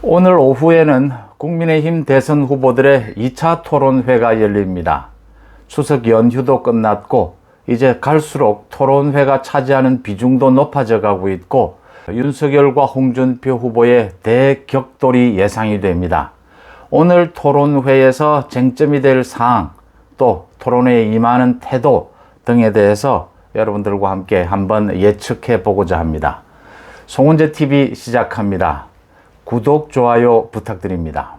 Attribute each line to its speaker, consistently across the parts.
Speaker 1: 오늘 오후에는 국민의힘 대선 후보들의 2차 토론회가 열립니다. 추석 연휴도 끝났고 이제 갈수록 토론회가 차지하는 비중도 높아져 가고 있고 윤석열과 홍준표 후보의 대격돌이 예상이 됩니다. 오늘 토론회에서 쟁점이 될 사항, 또 토론회에 임하는 태도 등에 대해서 여러분들과 함께 한번 예측해 보고자 합니다. 송은재TV 시작합니다. 구독, 좋아요 부탁드립니다.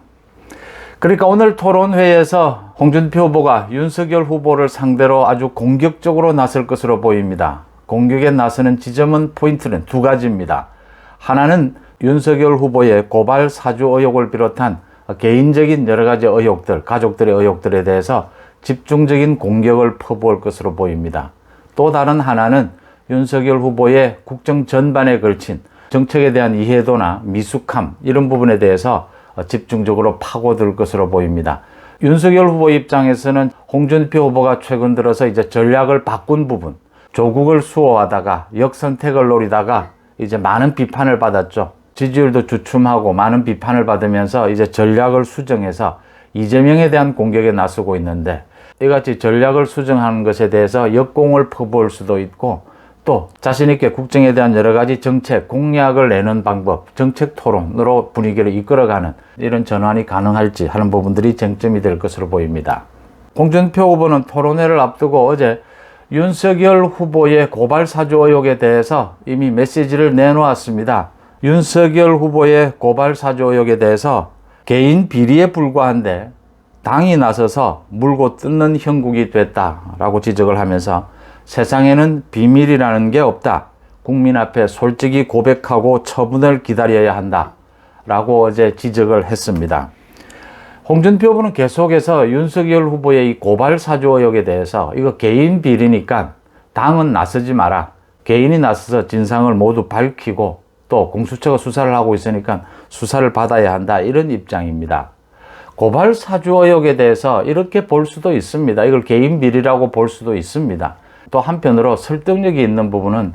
Speaker 1: 그러니까 오늘 토론회에서 홍준표 후보가 윤석열 후보를 상대로 아주 공격적으로 나설 것으로 보입니다. 공격에 나서는 지점은 포인트는 두 가지입니다. 하나는 윤석열 후보의 고발 사주 의혹을 비롯한 개인적인 여러 가지 의혹들, 가족들의 의혹들에 대해서 집중적인 공격을 퍼부을 것으로 보입니다. 또 다른 하나는 윤석열 후보의 국정 전반에 걸친 정책에 대한 이해도나 미숙함 이런 부분에 대해서 집중적으로 파고들 것으로 보입니다. 윤석열 후보 입장에서는 홍준표 후보가 최근 들어서 이제 전략을 바꾼 부분, 조국을 수호하다가 역선택을 노리다가 이제 많은 비판을 받았죠. 지지율도 주춤하고 많은 비판을 받으면서 이제 전략을 수정해서 이재명에 대한 공격에 나서고 있는데, 이같이 전략을 수정하는 것에 대해서 역공을 퍼부을 수도 있고, 또 자신있게 국정에 대한 여러 가지 정책, 공약을 내는 방법, 정책 토론으로 분위기를 이끌어가는 이런 전환이 가능할지 하는 부분들이 쟁점이 될 것으로 보입니다. 홍준표 후보는 토론회를 앞두고 어제 윤석열 후보의 고발 사주 의혹에 대해서 이미 메시지를 내놓았습니다. 윤석열 후보의 고발 사주 의혹에 대해서 개인 비리에 불과한데 당이 나서서 물고 뜯는 형국이 됐다라고 지적을 하면서 세상에는 비밀이라는 게 없다. 국민 앞에 솔직히 고백하고 처분을 기다려야 한다. 라고 어제 지적을 했습니다. 홍준표 후보는 계속해서 윤석열 후보의 이 고발 사주 의혹에 대해서 이거 개인 비리니까 당은 나서지 마라. 개인이 나서서 진상을 모두 밝히고 또 공수처가 수사를 하고 있으니까 수사를 받아야 한다. 이런 입장입니다. 고발 사주 의혹에 대해서 이렇게 볼 수도 있습니다. 이걸 개인 비리라고 볼 수도 있습니다. 또 한편으로 설득력이 있는 부분은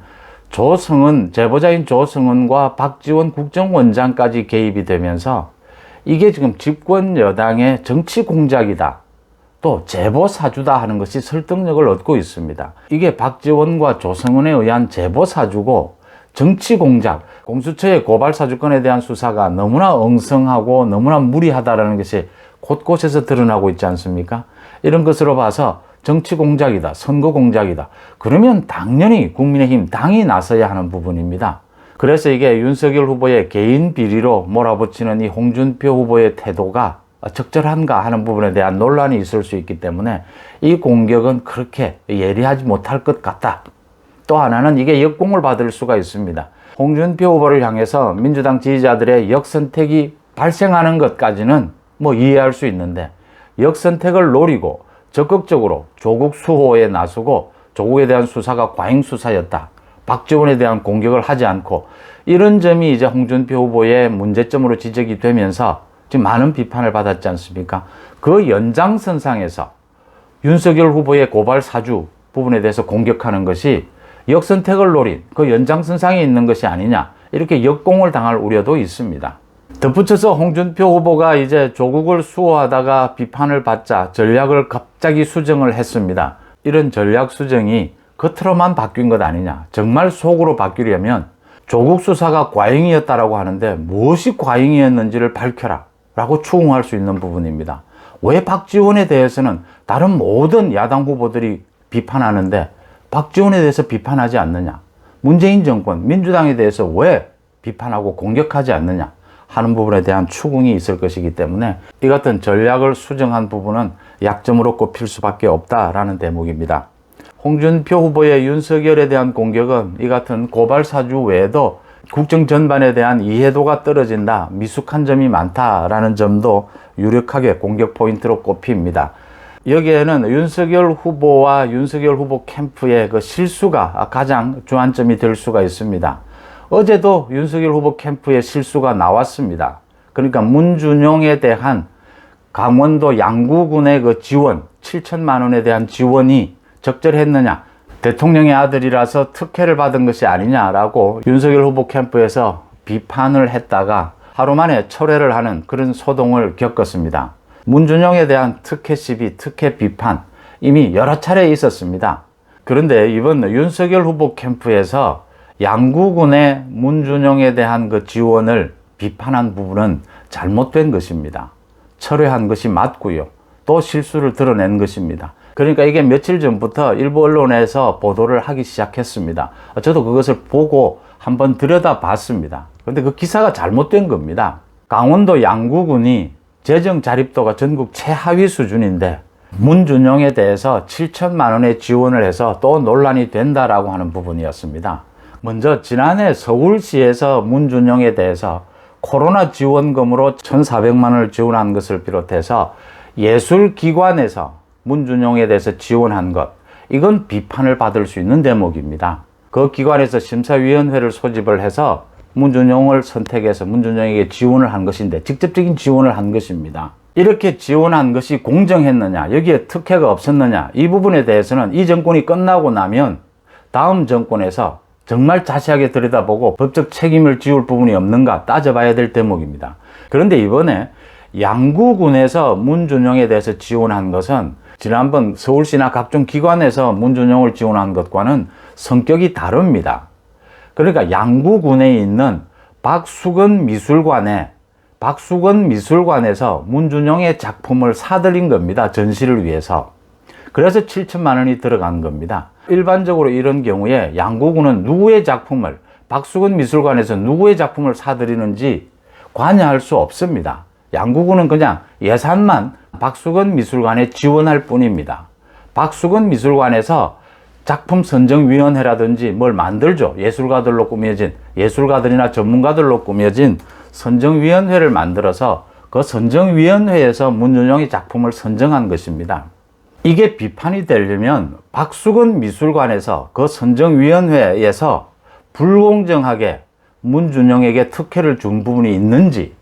Speaker 1: 조성은, 제보자인 조성은과 박지원 국정원장까지 개입이 되면서 이게 지금 집권 여당의 정치 공작이다, 또 제보 사주다 하는 것이 설득력을 얻고 있습니다. 이게 박지원과 조성은에 의한 제보 사주고 정치 공작, 공수처의 고발 사주권에 대한 수사가 너무나 엉성하고 너무나 무리하다라는 것이 곳곳에서 드러나고 있지 않습니까? 이런 것으로 봐서 정치 공작이다, 선거 공작이다. 그러면 당연히 국민의힘 당이 나서야 하는 부분입니다. 그래서 이게 윤석열 후보의 개인 비리로 몰아붙이는 이 홍준표 후보의 태도가 적절한가 하는 부분에 대한 논란이 있을 수 있기 때문에 이 공격은 그렇게 예리하지 못할 것 같다. 또 하나는 이게 역공을 받을 수가 있습니다. 홍준표 후보를 향해서 민주당 지지자들의 역선택이 발생하는 것까지는 뭐 이해할 수 있는데, 역선택을 노리고 적극적으로 조국 수호에 나서고 조국에 대한 수사가 과잉 수사였다, 박지원에 대한 공격을 하지 않고, 이런 점이 이제 홍준표 후보의 문제점으로 지적이 되면서 지금 많은 비판을 받았지 않습니까? 그 연장선상에서 윤석열 후보의 고발 사주 부분에 대해서 공격하는 것이 역선택을 노린 그 연장선상에 있는 것이 아니냐, 이렇게 역공을 당할 우려도 있습니다. 덧붙여서 홍준표 후보가 이제 조국을 수호하다가 비판을 받자 전략을 갑자기 수정을 했습니다. 이런 전략 수정이 겉으로만 바뀐 것 아니냐, 정말 속으로 바뀌려면 조국 수사가 과잉이었다라고 하는데 무엇이 과잉이었는지를 밝혀라 라고 추궁할 수 있는 부분입니다. 왜 박지원에 대해서는 다른 모든 야당 후보들이 비판하는데 박지원에 대해서 비판하지 않느냐, 문재인 정권, 민주당에 대해서 왜 비판하고 공격하지 않느냐 하는 부분에 대한 추궁이 있을 것이기 때문에 이 같은 전략을 수정한 부분은 약점으로 꼽힐 수밖에 없다라는 대목입니다. 홍준표 후보의 윤석열에 대한 공격은 이 같은 고발 사주 외에도 국정 전반에 대한 이해도가 떨어진다, 미숙한 점이 많다라는 점도 유력하게 공격 포인트로 꼽힙니다. 여기에는 윤석열 후보와 윤석열 후보 캠프의 그 실수가 가장 주안점이 될 수가 있습니다. 어제도 윤석열 후보 캠프의 실수가 나왔습니다. 그러니까 문준용에 대한 강원도 양구군의 그 지원, 7천만 원에 대한 지원이 적절했느냐, 대통령의 아들이라서 특혜를 받은 것이 아니냐라고 윤석열 후보 캠프에서 비판을 했다가 하루 만에 철회를 하는 그런 소동을 겪었습니다. 문준용에 대한 특혜 시비, 특혜 비판 이미 여러 차례 있었습니다. 그런데 이번 윤석열 후보 캠프에서 양구군의 문준용에 대한 그 지원을 비판한 부분은 잘못된 것입니다. 철회한 것이 맞고요. 또 실수를 드러낸 것입니다. 그러니까 이게 며칠 전부터 일부 언론에서 보도를 하기 시작했습니다. 저도 그것을 보고 한번 들여다봤습니다. 그런데 그 기사가 잘못된 겁니다. 강원도 양구군이 재정 자립도가 전국 최하위 수준인데 문준용에 대해서 7천만 원의 지원을 해서 또 논란이 된다라고 하는 부분이었습니다. 먼저 지난해 서울시에서 문준용에 대해서 코로나 지원금으로 1,400만 원을 지원한 것을 비롯해서 예술기관에서 문준용에 대해서 지원한 것, 이건 비판을 받을 수 있는 대목입니다. 그 기관에서 심사위원회를 소집을 해서 문준용을 선택해서 문준용에게 지원을 한 것인데 직접적인 지원을 한 것입니다. 이렇게 지원한 것이 공정했느냐, 여기에 특혜가 없었느냐, 이 부분에 대해서는 이 정권이 끝나고 나면 다음 정권에서 정말 자세하게 들여다보고 법적 책임을 지울 부분이 없는가 따져봐야 될 대목입니다. 그런데 이번에 양구군에서 문준용에 대해서 지원한 것은 지난번 서울시나 각종 기관에서 문준용을 지원한 것과는 성격이 다릅니다. 그러니까 양구군에 있는 박수건 미술관에서 문준용의 작품을 사들인 겁니다. 전시를 위해서. 그래서 7천만 원이 들어간 겁니다. 일반적으로 이런 경우에 양구군은 누구의 작품을, 박수건 미술관에서 누구의 작품을 사들이는지 관여할 수 없습니다. 양구군은 그냥 예산만 박수건 미술관에 지원할 뿐입니다. 박수건 미술관에서 작품 선정위원회라든지 뭘 만들죠. 예술가들이나 전문가들로 꾸며진 선정위원회를 만들어서 그 선정위원회에서 문준용의 작품을 선정한 것입니다. 이게 비판이 되려면 박수건 미술관에서 그 선정위원회에서 불공정하게 문준용에게 특혜를 준 부분이 있는지,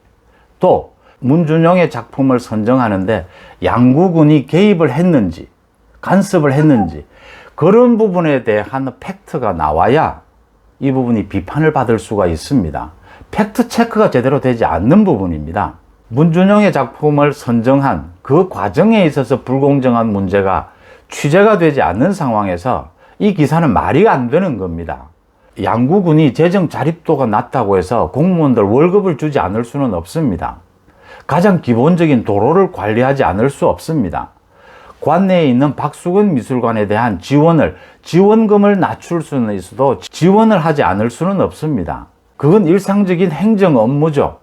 Speaker 1: 또 문준용의 작품을 선정하는데 양구군이 개입을 했는지, 간섭을 했는지, 그런 부분에 대한 팩트가 나와야 이 부분이 비판을 받을 수가 있습니다. 팩트 체크가 제대로 되지 않는 부분입니다. 문준용의 작품을 선정한 그 과정에 있어서 불공정한 문제가 취재가 되지 않는 상황에서 이 기사는 말이 안 되는 겁니다. 양구군이 재정 자립도가 낮다고 해서 공무원들 월급을 주지 않을 수는 없습니다. 가장 기본적인 도로를 관리하지 않을 수 없습니다. 관내에 있는 박수건 미술관에 대한 지원금을 낮출 수는 있어도 지원을 하지 않을 수는 없습니다. 그건 일상적인 행정 업무죠.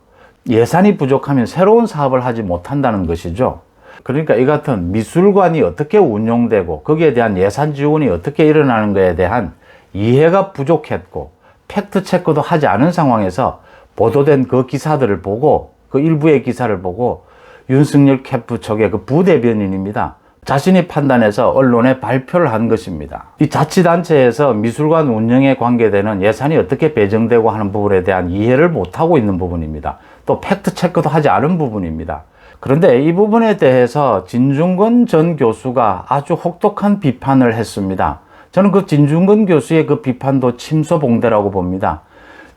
Speaker 1: 예산이 부족하면 새로운 사업을 하지 못한다는 것이죠. 그러니까 이 같은 미술관이 어떻게 운영되고 거기에 대한 예산 지원이 어떻게 일어나는 것에 대한 이해가 부족했고 팩트 체크도 하지 않은 상황에서 보도된 그 기사들을 보고, 그 일부의 기사를 보고 윤석열 캠프 측의 그 부대변인입니다. 자신이 판단해서 언론에 발표를 한 것입니다. 이 자치단체에서 미술관 운영에 관계되는 예산이 어떻게 배정되고 하는 부분에 대한 이해를 못하고 있는 부분입니다. 또 팩트 체크도 하지 않은 부분입니다. 그런데 이 부분에 대해서 진중권 전 교수가 아주 혹독한 비판을 했습니다. 저는 그 진중권 교수의 그 비판도 침소봉대라고 봅니다.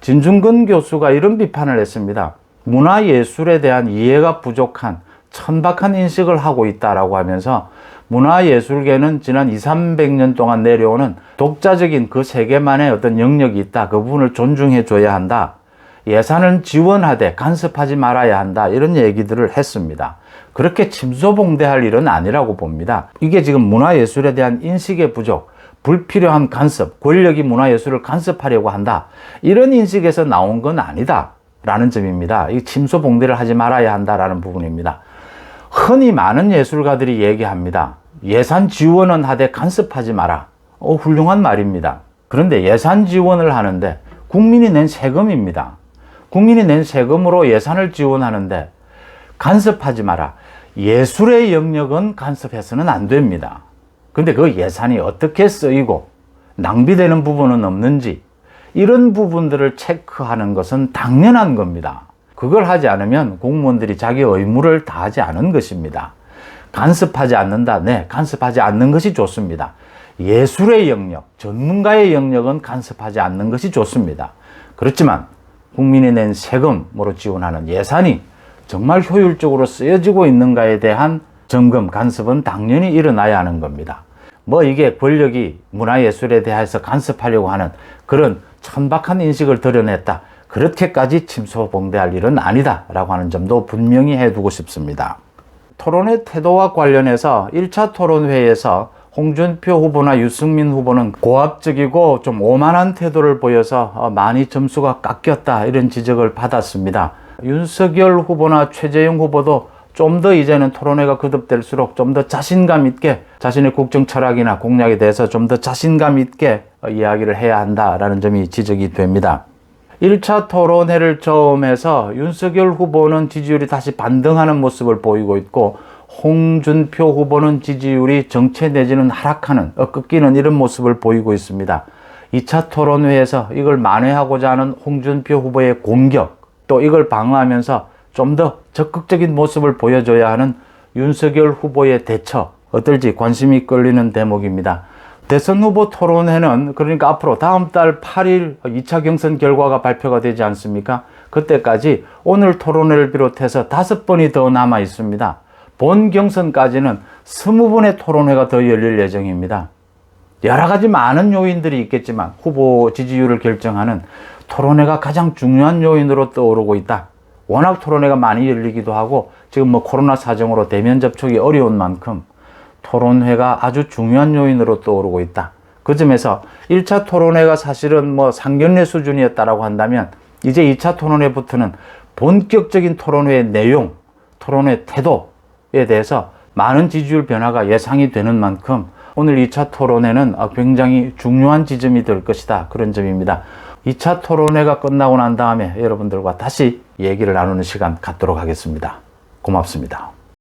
Speaker 1: 진중권 교수가 이런 비판을 했습니다. 문화예술에 대한 이해가 부족한 천박한 인식을 하고 있다라고 하면서 문화예술계는 지난 200~300년 동안 내려오는 독자적인 그 세계만의 어떤 영역이 있다. 그 부분을 존중해 줘야 한다. 예산은 지원하되 간섭하지 말아야 한다. 이런 얘기들을 했습니다. 그렇게 침소봉대할 일은 아니라고 봅니다. 이게 지금 문화예술에 대한 인식의 부족, 불필요한 간섭, 권력이 문화예술을 간섭하려고 한다. 이런 인식에서 나온 건 아니다. 라는 점입니다. 이 침소봉대를 하지 말아야 한다라는 부분입니다. 흔히 많은 예술가들이 얘기합니다. 예산 지원은 하되 간섭하지 마라. 훌륭한 말입니다. 그런데 예산 지원을 하는데 국민이 낸 세금입니다. 국민이 낸 세금으로 예산을 지원하는데 간섭하지 마라. 예술의 영역은 간섭해서는 안 됩니다. 근데 그 예산이 어떻게 쓰이고 낭비되는 부분은 없는지 이런 부분들을 체크하는 것은 당연한 겁니다. 그걸 하지 않으면 공무원들이 자기 의무를 다하지 않은 것입니다. 간섭하지 않는다. 네, 간섭하지 않는 것이 좋습니다. 예술의 영역, 전문가의 영역은 간섭하지 않는 것이 좋습니다. 그렇지만 국민이 낸 세금으로 지원하는 예산이 정말 효율적으로 쓰여지고 있는가에 대한 점검, 간섭은 당연히 일어나야 하는 겁니다. 뭐 이게 권력이 문화예술에 대해서 간섭하려고 하는 그런 천박한 인식을 드러냈다, 그렇게까지 침소봉대할 일은 아니다 라고 하는 점도 분명히 해두고 싶습니다. 토론회 태도와 관련해서 1차 토론회에서 홍준표 후보나 유승민 후보는 고압적이고 좀 오만한 태도를 보여서 많이 점수가 깎였다, 이런 지적을 받았습니다. 윤석열 후보나 최재형 후보도 좀 더 이제는 토론회가 거듭될수록 좀 더 자신감 있게 자신의 국정 철학이나 공약에 대해서 좀 더 자신감 있게 이야기를 해야 한다라는 점이 지적이 됩니다. 1차 토론회를 처음 해서 윤석열 후보는 지지율이 다시 반등하는 모습을 보이고 있고, 홍준표 후보는 지지율이 정체 내지는 하락하는, 꺾이는 이런 모습을 보이고 있습니다. 2차 토론회에서 이걸 만회하고자 하는 홍준표 후보의 공격, 또 이걸 방어하면서 좀 더 적극적인 모습을 보여줘야 하는 윤석열 후보의 대처, 어떨지 관심이 끌리는 대목입니다. 대선 후보 토론회는 그러니까 앞으로 다음 달 8일 2차 경선 결과가 발표가 되지 않습니까? 그때까지 오늘 토론회를 비롯해서 5번이 더 남아 있습니다. 본 경선까지는 20번의 토론회가 더 열릴 예정입니다. 여러 가지 많은 요인들이 있겠지만 후보 지지율을 결정하는 토론회가 가장 중요한 요인으로 떠오르고 있다. 워낙 토론회가 많이 열리기도 하고 지금 뭐 코로나 사정으로 대면 접촉이 어려운 만큼 토론회가 아주 중요한 요인으로 떠오르고 있다. 그 점에서 1차 토론회가 사실은 뭐 상견례 수준이었다라고 한다면 이제 2차 토론회부터는 본격적인 토론회의 내용, 토론회 태도에 대해서 많은 지지율 변화가 예상이 되는 만큼 오늘 2차 토론회는 굉장히 중요한 지점이 될 것이다, 그런 점입니다. 2차 토론회가 끝나고 난 다음에 여러분들과 다시 얘기를 나누는 시간 갖도록 하겠습니다. 고맙습니다.